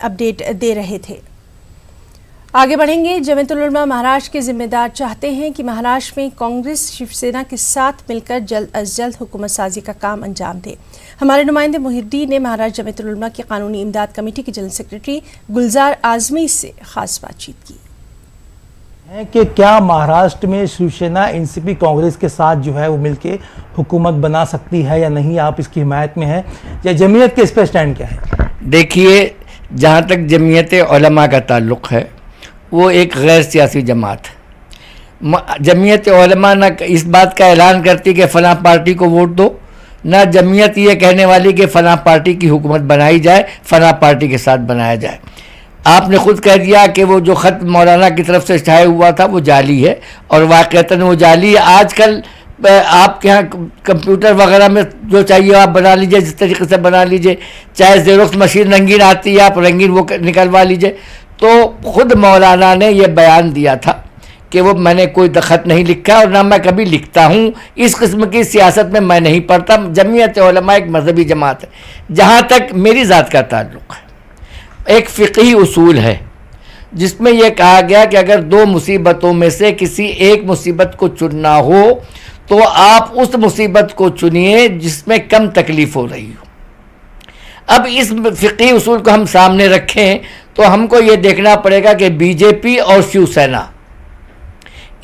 Update दे रहे थे। आगे बढ़ेंगे। जमीयतुल उलमा महाराष्ट्र के जिम्मेदार चाहते हैं कि महाराष्ट्र में कांग्रेस शिवसेना के साथ मिलकर जल्द अज जल्द हुकूमत साजी का काम अंजाम दे। हमारे नुमाइंदे मुहिद्दीन ने महाराष्ट्र जमीयतुल उलमा की कानूनी इमदाद कमेटी के जनरल सेक्रेटरी गुलजार आजमी से खास बातचीत की है कि क्या महाराष्ट्र में शिवसेना एनसीपी कांग्रेस के साथ जो है वो मिलके हुकूमत बना सकती है या नहीं, आप इसकी हिमायत में है या जमीयत के इस पर स्टैंड क्या है? देखिए, जहाँ तक जमीयत उलमा का ताल्लुक़ है वो एक गैर सियासी जमात है। जमीयत उलमा ना इस बात का ऐलान करती कि फ़लाँ पार्टी को वोट दो, ना जमीयत ये कहने वाली कि फ़लाँ पार्टी की हुकूमत बनाई जाए, फ़लाँ पार्टी के साथ बनाया जाए। आपने खुद कह दिया कि वो जो ख़त मौलाना की तरफ से शाये हुआ था वो जाली है, और वाक़तन वो जाली है। आजकल आपके यहाँ कंप्यूटर वगैरह में जो चाहिए आप बना लीजिए, जिस तरीके से बना लीजिए, चाहे ज़ेरोक्स मशीन रंगीन आती है, आप रंगीन वो निकलवा लीजिए। तो ख़ुद मौलाना ने ये बयान दिया था कि वो मैंने कोई ख़त नहीं लिखा और ना मैं कभी लिखता हूँ, इस किस्म की सियासत में मैं नहीं पढ़ता। जमीयत उलमा एक मजहबी जमात है। जहाँ तक मेरी ज़ात का ताल्लुक़ है, एक फ़िक़ही उसूल है जिसमें यह कहा गया कि अगर दो मुसीबतों में से किसी एक मुसीबत को चुनना हो तो आप उस मुसीबत को चुनिए जिसमें कम तकलीफ़ हो रही हो। अब इस फ़िक़ही उसूल को हम सामने रखें तो हमको ये देखना पड़ेगा कि बीजेपी और शिवसेना,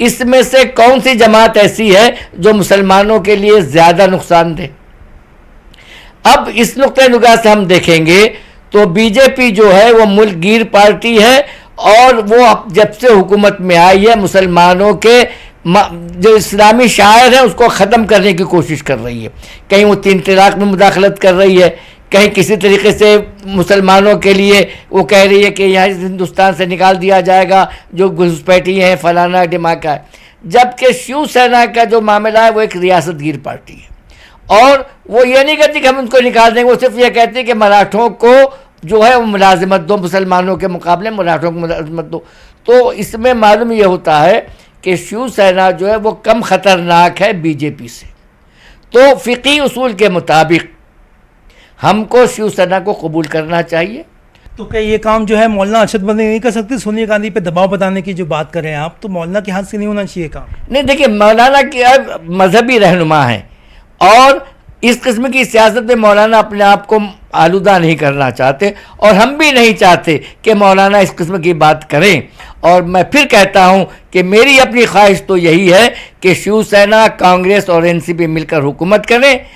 इसमें से कौन सी जमात ऐसी है जो मुसलमानों के लिए ज़्यादा नुकसान दे। अब इस नुक्ते निगाह से हम देखेंगे तो बीजेपी जो है वो मुल्कगीर पार्टी है, और वो जब से हुकूमत में आई है मुसलमानों के जो इस्लामी शायर है उसको ख़त्म करने की कोशिश कर रही है। कहीं वो 3 तलाक़ में मुदाखलत कर रही है, कहीं किसी तरीके से मुसलमानों के लिए वो कह रही है कि यहाँ हिंदुस्तान से निकाल दिया जाएगा जो घुसपैठी हैं, फलाना ढिमाका है। जबकि शिवसेना का जो मामला है वो एक रियासतगीर पार्टी है, और वो ये नहीं कहती कि हम उनको निकाल देंगे, वो सिर्फ ये कहती है कि मराठों को जो है वो मुलाजिमत दो, मुसलमानों के मुकाबले मराठों को मुलाजिमत दो। तो इसमें मालूम ये होता है कि शिवसेना जो है वो कम ख़तरनाक है बीजेपी से। तो फ़िक़ही उसूल के मुताबिक हमको शिवसेना को कबूल करना चाहिए। तो क्या ये काम जो है मौलाना अरशद मदनी नहीं कर सकते? सोनिया गांधी पे दबाव बनाने की जो बात कर रहे हैं आप, तो मौलाना के हाथ से नहीं होना चाहिए काम? नहीं, देखिए, मौलाना की मजहबी रहनुमा है और इस किस्म की सियासत में मौलाना अपने आप को आलूदा नहीं करना चाहते, और हम भी नहीं चाहते कि मौलाना इस किस्म की बात करें। और मैं फिर कहता हूं कि मेरी अपनी ख्वाहिश तो यही है कि शिवसेना, कांग्रेस और एनसीपी मिलकर हुकूमत करें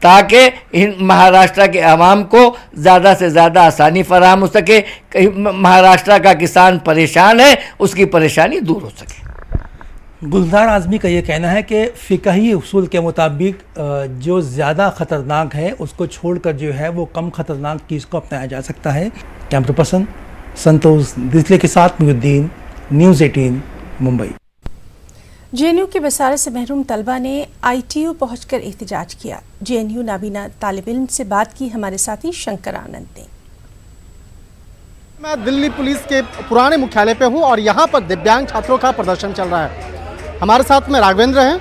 ताकि महाराष्ट्र के अवाम को ज़्यादा से ज़्यादा आसानी फराहम हो सके। महाराष्ट्र का किसान परेशान है, उसकी परेशानी दूर हो सके। गुलजार आज़मी का ये कहना है कि फ़िक़ही उसूल के मुताबिक जो ज़्यादा ख़तरनाक है उसको छोड़कर जो है वो कम ख़तरनाक चीज़ को अपनाया जा सकता है। कैमरा पर्सन संतोष दिसले के साथ मुहिद्दीन, न्यूज़ 18 मुंबई। जेएनयू की बसारत से महरूम तलबा ने ITU पहुंचकर एहतजाज किया। जेएनयू नाबीना तालिब इल्म से बात की हमारे साथी शंकर आनंद ने। मैं दिल्ली पुलिस के पुराने मुख्यालय पे हूँ और यहाँ पर दिव्यांग छात्रों का प्रदर्शन चल रहा है। हमारे साथ में राघवेंद्र हैं,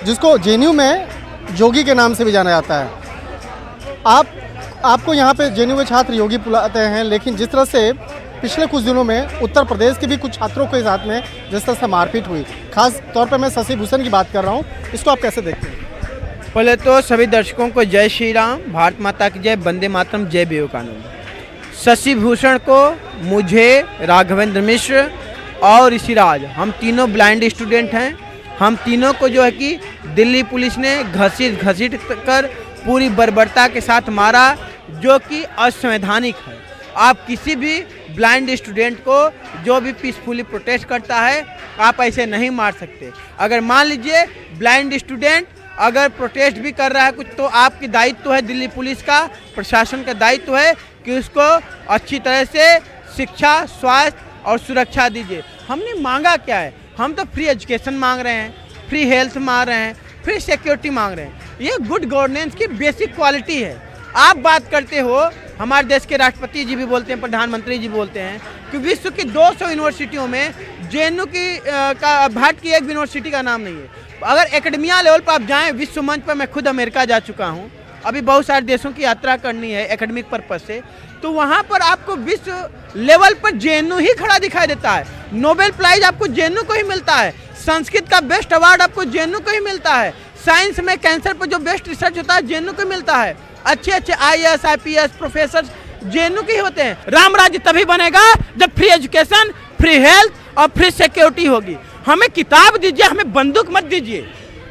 जिसको जेएनयू में योगी के नाम से भी जाना जाता है। आपको यहाँ पे जेएनयू के छात्र योगी बुलाते हैं, लेकिन जिस तरह से पिछले कुछ दिनों में उत्तर प्रदेश के भी कुछ छात्रों के साथ में जिस तरह से मारपीट हुई, खास तौर पे मैं शशि भूषण की बात कर रहा हूँ, इसको आप कैसे देखते हैं? पहले तो सभी दर्शकों को जय श्री राम, भारत माता की जय, वंदे मातरम, जय विवेकानंद। शशि भूषण को, मुझे, राघवेंद्र मिश्र और ऋषिराज, हम तीनों ब्लाइंड स्टूडेंट हैं। हम तीनों को जो है कि दिल्ली पुलिस ने घसीट कर पूरी बर्बरता के साथ मारा, जो कि असंवैधानिक है। आप किसी भी ब्लाइंड स्टूडेंट को जो भी पीसफुली प्रोटेस्ट करता है आप ऐसे नहीं मार सकते। अगर मान लीजिए ब्लाइंड स्टूडेंट अगर प्रोटेस्ट भी कर रहा है कुछ, तो आपकी दायित्व है, दिल्ली पुलिस का, प्रशासन का दायित्व है कि उसको अच्छी तरह से शिक्षा, स्वास्थ्य और सुरक्षा दीजिए। हमने मांगा क्या है? हम तो फ्री एजुकेशन मांग रहे हैं, फ्री हेल्थ मांग रहे हैं, फ्री सिक्योरिटी मांग रहे हैं। ये गुड गवर्नेंस की बेसिक क्वालिटी है। आप बात करते हो, हमारे देश के राष्ट्रपति जी भी बोलते हैं, प्रधानमंत्री जी बोलते हैं कि विश्व की 200 यूनिवर्सिटियों में जेएनयू की भारत की एक भी यूनिवर्सिटी का नाम नहीं है। अगर एकेडमिया लेवल पर आप जाएं, विश्व मंच पर, मैं खुद अमेरिका जा चुका हूं, अभी बहुत सारे देशों की यात्रा करनी है एकेडमिक पर्पज से, तो वहाँ पर आपको विश्व लेवल पर जेएनयू ही खड़ा दिखाई देता है। नोबेल प्राइज आपको जेएनयू को ही मिलता है। संस्कृत का बेस्ट अवार्ड आपको जेएनयू को ही मिलता है। साइंस में कैंसर पर जो बेस्ट रिसर्च होता है जेएनयू को मिलता है। अच्छे अच्छे IAS IPS प्रोफेसर जेएनयू के ही होते हैं। राम राज्य तभी बनेगा जब फ्री एजुकेशन, फ्री हेल्थ और फ्री सिक्योरिटी होगी। हमें किताब दीजिए, हमें बंदूक मत दीजिए।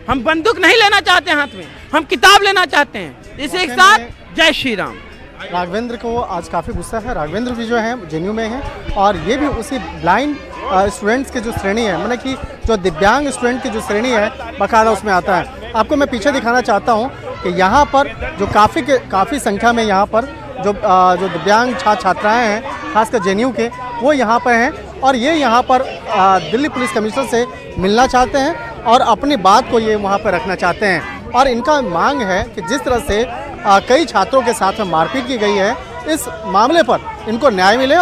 हम बंदूक नहीं लेना चाहते हाथ में, हम किताब लेना चाहते हैं। इसी के साथ जय श्री राम। राघवेंद्र को आज काफ़ी गुस्सा है। राघवेंद्र भी जो है जेएनयू में है और ये भी उसी ब्लाइंड स्टूडेंट्स की जो श्रेणी है, मतलब कि जो दिव्यांग स्टूडेंट की जो श्रेणी है बाकायदा उसमें आता है। आपको मैं पीछे दिखाना चाहता हूँ कि यहाँ पर जो काफ़ी संख्या में यहाँ पर जो दिव्यांग छात्र छात्राएँ हैं, खासकर जेएनयू के, वो यहाँ पर हैं और ये यहाँ पर दिल्ली पुलिस कमिश्नर से मिलना चाहते हैं और अपनी बात को ये वहाँ पर रखना चाहते हैं। और इनका मांग है कि जिस तरह से कई छात्रों के साथ में मारपीट की गई है, इस मामले पर इनको न्याय मिले।